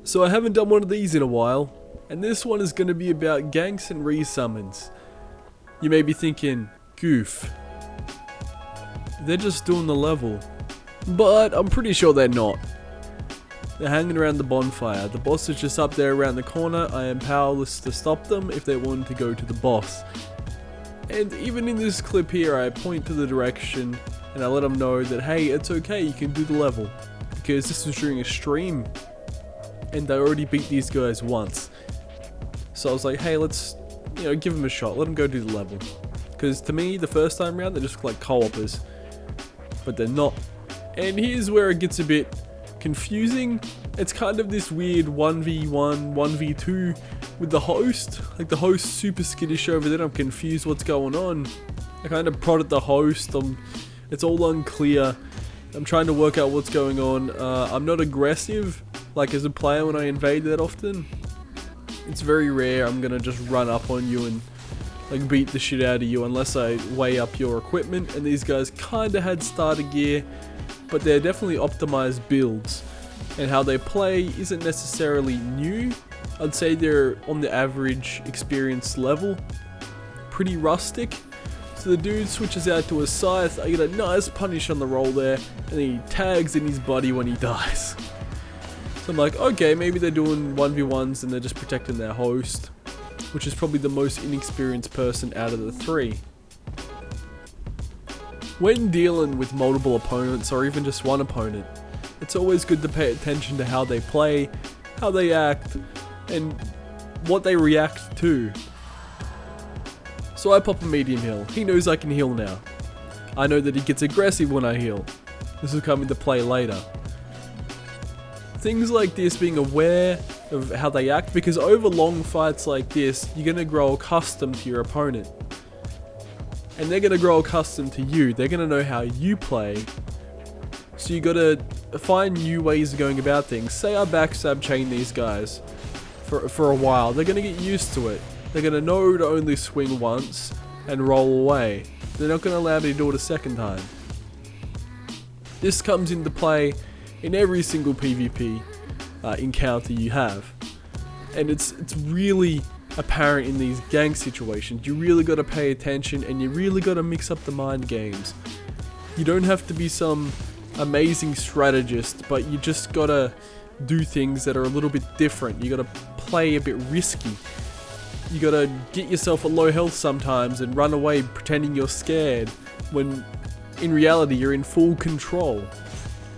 So I haven't done one of these in a while, and this one is going to be about ganks and resummons. You may be thinking, Goof, they're just doing the level, but I'm pretty sure they're not. They're hanging around the bonfire. The boss is just up there around the corner. I am powerless to stop them if they want to go to the boss. And even in this clip here, I point to the direction and I let them know that, hey, it's okay, you can do the level. Because this was during a stream and they already beat these guys once. So I was like, hey, let's, give them a shot. Let them go do the level. Because to me, the first time around, they just look like co-opers. But they're not. And here's where it gets a bit confusing. It's kind of this weird 1v1, 1v2 with the host. Like the host's super skittish over there. I'm confused what's going on. I kind of prodded the host. It's all unclear. I'm trying to work out what's going on. I'm not aggressive like as a player when I invade that often. It's very rare I'm gonna just run up on you and like beat the shit out of you unless I weigh up your equipment, and these guys kinda had starter gear, but they're definitely optimized builds, and how they play isn't necessarily new. I'd say they're on the average experience level, pretty rustic. So the dude switches out to a scythe, I get a nice punish on the roll there, and he tags in his buddy when he dies. So I'm like, okay, maybe they're doing 1v1s and they're just protecting their host, which is probably the most inexperienced person out of the three. When dealing with multiple opponents or even just one opponent, it's always good to pay attention to how they play, how they act, and what they react to. So I pop a medium heal. He knows I can heal now. I know that he gets aggressive when I heal. This will come into play later. Things like this, being aware of how they act, because over long fights like this, you're going to grow accustomed to your opponent. And they're going to grow accustomed to you. They're going to know how you play. So you got to find new ways of going about things. Say I backstab chain these guys for a while. They're going to get used to it. They're going to know to only swing once and roll away. They're not going to allow me to do it a second time. This comes into play in every single PvP encounter you have. And it's really apparent in these gank situations. You really got to pay attention and you really got to mix up the mind games. You don't have to be some amazing strategist, but you just got to do things that are a little bit different. You got to play a bit risky. You got to get yourself at low health sometimes and run away pretending you're scared when in reality you're in full control.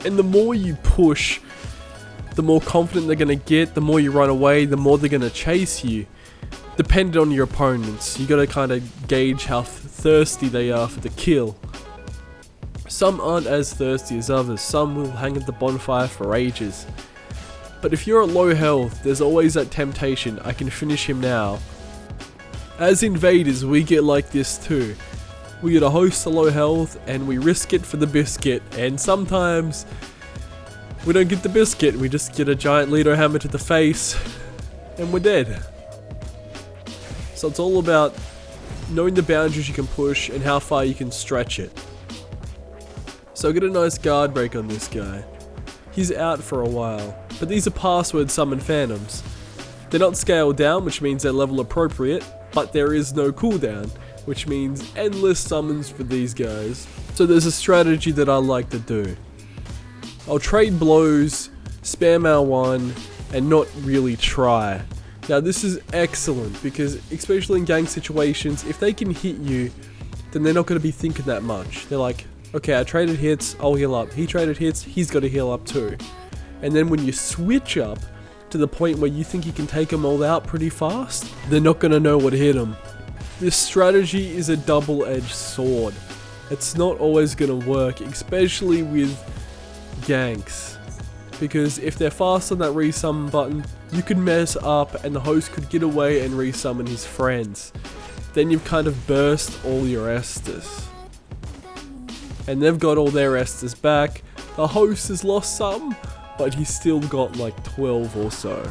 And the more you push, the more confident they're going to get. The more you run away, the more they're going to chase you. Depending on your opponents, you got to kind of gauge how thirsty they are for the kill. Some aren't as thirsty as others. Some will hang at the bonfire for ages. But if you're at low health, there's always that temptation. I can finish him now. As invaders, we get like this too. We get a host to low health and we risk it for the biscuit, and sometimes we don't get the biscuit, we just get a giant Lido hammer to the face and we're dead. So it's all about knowing the boundaries you can push and how far you can stretch it. So I get a nice guard break on this guy. He's out for a while, but these are password summon phantoms. They're not scaled down, which means they're level appropriate, but there is no cooldown, which means endless summons for these guys. So there's a strategy that I like to do. I'll trade blows, spam L1, and not really try. Now this is excellent because especially in gang situations, if they can hit you, then they're not going to be thinking that much. They're like, okay, I traded hits, I'll heal up. He traded hits, he's got to heal up too. And then when you switch up to the point where you think you can take them all out pretty fast, they're not going to know what hit them. This strategy is a double-edged sword. It's not always going to work, especially with ganks. Because if they're fast on that resummon button, you could mess up and the host could get away and resummon his friends. Then you've kind of burst all your Estus. And they've got all their Estus back. The host has lost some, but he's still got like 12 or so.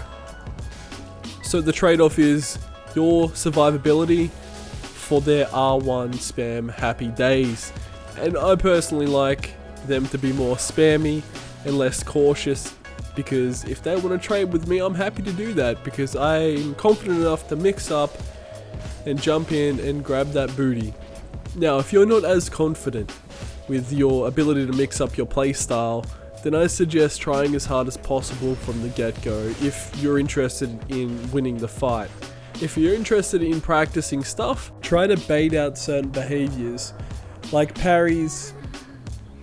So the trade-off is your survivability for their R1 spam happy days. And I personally like them to be more spammy and less cautious because if they want to trade with me, I'm happy to do that because I'm confident enough to mix up and jump in and grab that booty. Now, if you're not as confident with your ability to mix up your playstyle, then I suggest trying as hard as possible from the get-go if you're interested in winning the fight. If you're interested in practicing stuff, try to bait out certain behaviors, like parries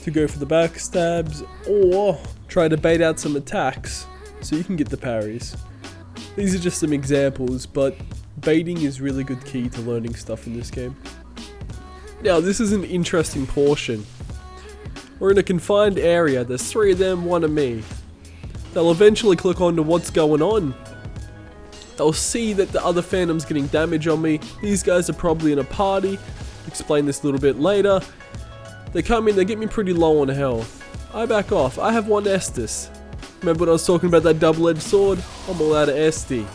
to go for the backstabs, or try to bait out some attacks so you can get the parries. These are just some examples, but baiting is really good key to learning stuff in this game. Now, this is an interesting portion. We're in a confined area, there's 3 of them, 1 of me. They'll eventually click on to what's going on. They'll see that the other Phantom's getting damage on me. These guys are probably in a party. Explain this a little bit later. They come in, they get me pretty low on health. I back off. I have 1 Estus. Remember when I was talking about that double-edged sword? I'm all out of SD.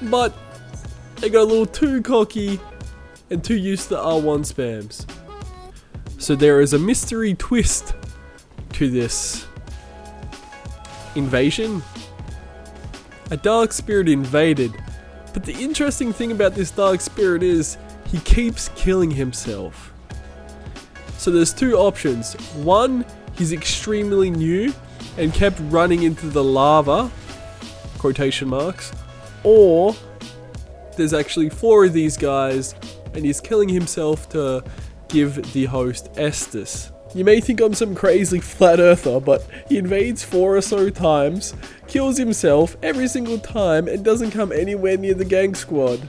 But they got a little too cocky and too used to R1 spams. So there is a mystery twist to this invasion. A dark spirit invaded, but the interesting thing about this dark spirit is he keeps killing himself. So there's 2 options. 1, he's extremely new and kept running into the lava, quotation marks, or there's actually 4 of these guys and he's killing himself to give the host Estus. You may think I'm some crazy flat earther, but he invades 4 or so times, kills himself every single time, and doesn't come anywhere near the Gank squad.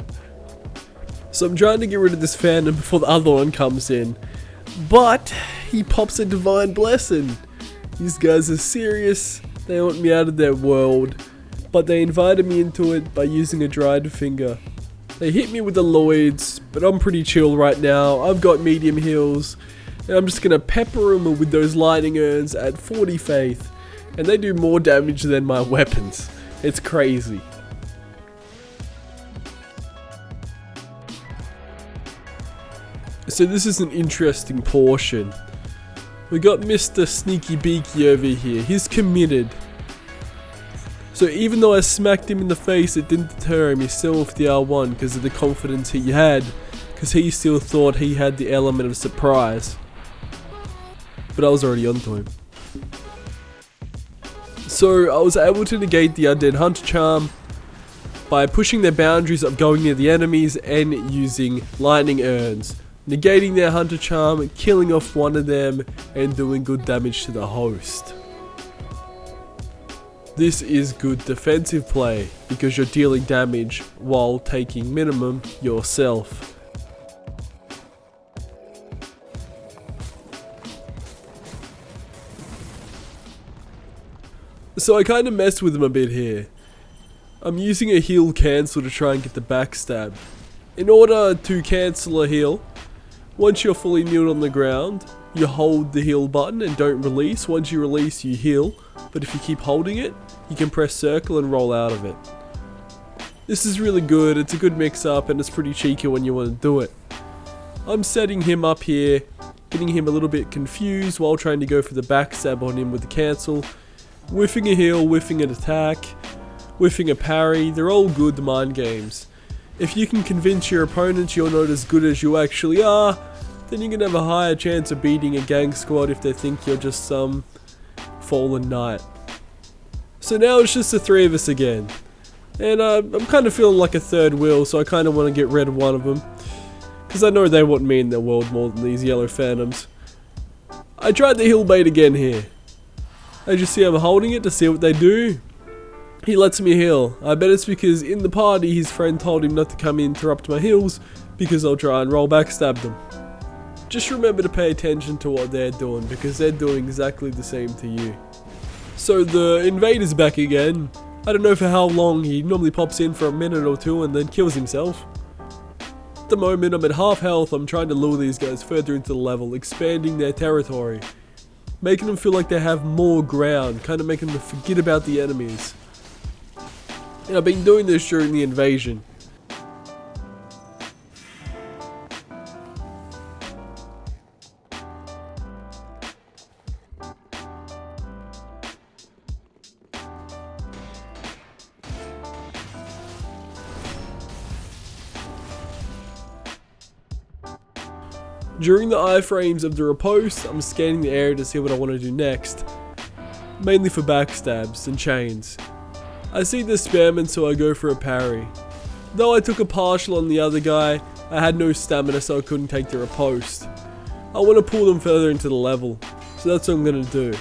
So I'm trying to get rid of this Phantom before the other one comes in, but he pops a Divine Blessing. These guys are serious, they want me out of their world, but they invited me into it by using a dried finger. They hit me with the Lloyds, but I'm pretty chill right now. I've got medium heals, and I'm just gonna pepper them with those lightning urns at 40 faith, and they do more damage than my weapons. It's crazy. So this is an interesting portion. We got Mr. Sneaky Beaky over here. He's committed. So even though I smacked him in the face, it didn't deter him. He still with the R1 because of the confidence he had, because he still thought he had the element of surprise. But I was already onto him. So I was able to negate the Undead Hunter Charm by pushing their boundaries of going near the enemies and using lightning urns, negating their Hunter Charm, killing off one of them, and doing good damage to the host. This is good defensive play because you're dealing damage while taking minimum yourself. So I kind of messed with him a bit here. I'm using a heal cancel to try and get the backstab. In order to cancel a heal, once you're fully kneeled on the ground, you hold the heal button and don't release. Once you release, you heal, but if you keep holding it, you can press circle and roll out of it. This is really good, it's a good mix up, and it's pretty cheeky when you want to do it. I'm setting him up here, getting him a little bit confused while trying to go for the backstab on him with the cancel. Whiffing a heal, whiffing an attack, whiffing a parry, they're all good mind games. If you can convince your opponents you're not as good as you actually are, then you can have a higher chance of beating a Gank squad if they think you're just some fallen knight. So now it's just the 3 of us again. And I'm kind of feeling like a third wheel, so I kind of want to get rid of one of them. Because I know they want me in their world more than these yellow phantoms. I tried the heal bait again here. As you see, I'm holding it to see what they do. He lets me heal. I bet it's because in the party his friend told him not to come interrupt my heals because I'll try and roll backstab them. Just remember to pay attention to what they're doing because they're doing exactly the same to you. So the invader's back again. I don't know for how long, he normally pops in for a minute or 2 and then kills himself. At the moment I'm at half health, I'm trying to lure these guys further into the level, expanding their territory. Making them feel like they have more ground, kind of making them forget about the enemies. And I've been doing this during the invasion. During the iframes of the riposte, I'm scanning the area to see what I want to do next, mainly for backstabs and chains. I see the spamman, so I go for a parry. Though I took a partial on the other guy, I had no stamina, so I couldn't take the riposte. I want to pull them further into the level, so that's what I'm going to do.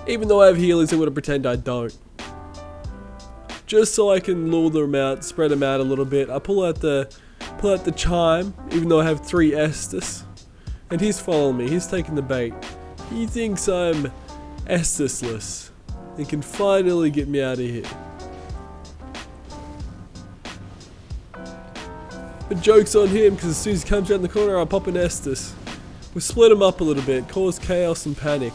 Even though I have healers, I'm going to pretend I don't. Just so I can lure them out, spread them out a little bit. I pull out the chime, even though I have 3 Estus. And he's following me, he's taking the bait. He thinks I'm Estisless and can finally get me out of here. But joke's on him, because as soon as he comes around the corner, I pop an Estus. We split him up a little bit, cause chaos and panic.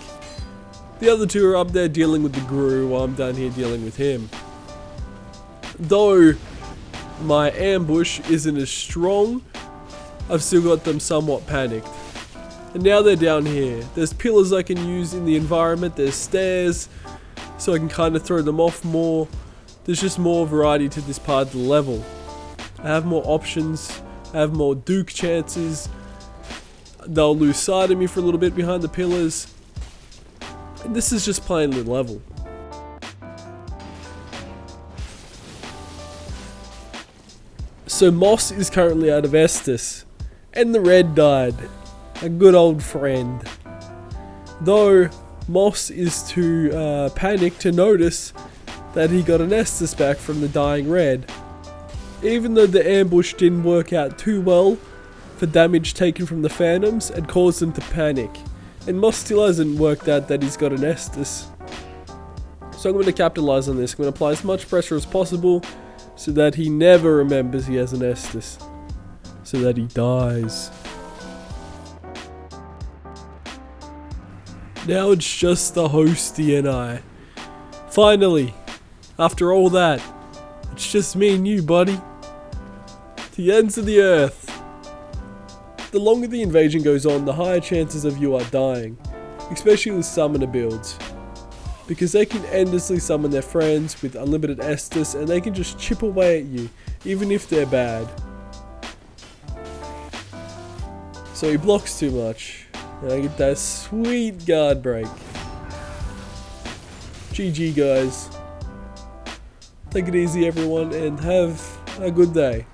The other 2 are up there dealing with the Guru, while I'm down here dealing with him. Though my ambush isn't as strong, I've still got them somewhat panicked. And now they're down here. There's pillars I can use in the environment, there's stairs, so I can kind of throw them off more. There's just more variety to this part of the level. I have more options, I have more Duke chances. They'll lose sight of me for a little bit behind the pillars. And this is just playing the level. So Moss is currently out of Estus, and the red died, a good old friend. Though Moss is too panicked to notice that he got an Estus back from the dying red. Even though the ambush didn't work out too well for damage taken from the phantoms, it caused them to panic. And Moss still hasn't worked out that he's got an Estus. So I'm going to capitalize on this. I'm going to apply as much pressure as possible so that he never remembers he has an Estus. So that he dies. Now it's just the hostie and I. Finally, after all that, it's just me and you, buddy. The ends of the earth. The longer the invasion goes on, the higher chances of you are dying, especially with summoner builds, because they can endlessly summon their friends with unlimited Estus and they can just chip away at you, even if they're bad. So he blocks too much, and I get that sweet guard break. GG guys. Take it easy everyone, and have a good day.